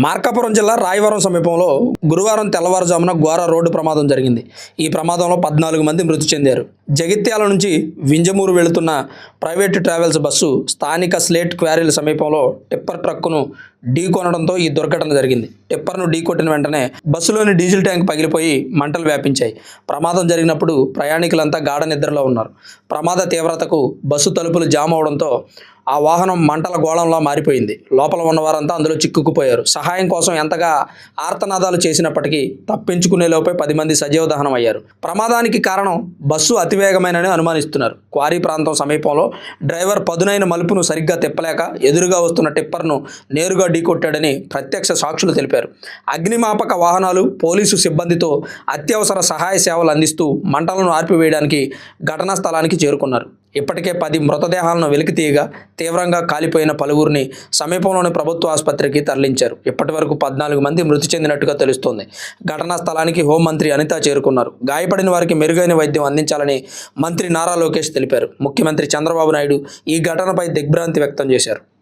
మార్కాపురం జిల్లా రాయవరం సమీపంలో గురువారం తెల్లవారుజామున ఘోర రోడ్డు ప్రమాదం జరిగింది. ఈ ప్రమాదంలో 14 మంది మృతి చెందారు. జగిత్యాల నుంచి వింజమూరు వెళుతున్న ప్రైవేటు ట్రావెల్స్ బస్సు స్థానిక స్లేట్ క్వారీల సమీపంలో టిప్పర్ ట్రక్కును ఢీకొనడంతో ఈ దుర్ఘటన జరిగింది. టిప్పర్ను ఢీకొట్టిన వెంటనే బస్సులోని డీజిల్ ట్యాంక్ పగిలిపోయి మంటలు వ్యాపించాయి. ప్రమాదం జరిగినప్పుడు ప్రయాణికులంతా గాఢ నిద్రలో ఉన్నారు. ప్రమాద తీవ్రతకు బస్సు తలుపులు జామ్ అవడంతో ఆ వాహనం మంటల గోళంలా మారిపోయింది. లోపల ఉన్న వారంతా అందులో చిక్కుకుపోయారు. సహాయం కోసం ఎంతగా ఆర్తనాదాలు చేసినప్పటికీ తప్పించుకునే లోపే 10 మంది సజీవ దహనం అయ్యారు. ప్రమాదానికి కారణం బస్సు అతివేగమైనని అనుమానిస్తున్నారు. క్వారీ ప్రాంతం సమీపంలో డ్రైవర్ పదునైన మలుపును సరిగ్గా తిప్పలేక ఎదురుగా వస్తున్న టిప్పర్ను నేరుగా ఢీకొట్టాడని ప్రత్యక్ష సాక్షులు తెలిపారు. అగ్నిమాపక వాహనాలు, పోలీసు సిబ్బందితో అత్యవసర సహాయ సేవలు అందిస్తూ మంటలను ఆర్పివేయడానికి ఘటనా స్థలానికి చేరుకున్నారు. ఇప్పటికే 10 మృతదేహాలను వెలికితీయగా తీవ్రంగా కాలిపోయిన పలువురిని సమీపంలోని ప్రభుత్వ ఆసుపత్రికి తరలించారు. ఇప్పటి వరకు 14 మంది మృతి చెందినట్టుగా తెలుస్తోంది. ఘటనా స్థలానికి హోంమంత్రి అనిత చేరుకున్నారు. గాయపడిన వారికి మెరుగైన వైద్యం అందించాలని మంత్రి నారా లోకేష్ తెలిపారు. ముఖ్యమంత్రి చంద్రబాబు నాయుడు ఈ ఘటనపై దిగ్భ్రాంతి వ్యక్తం చేశారు.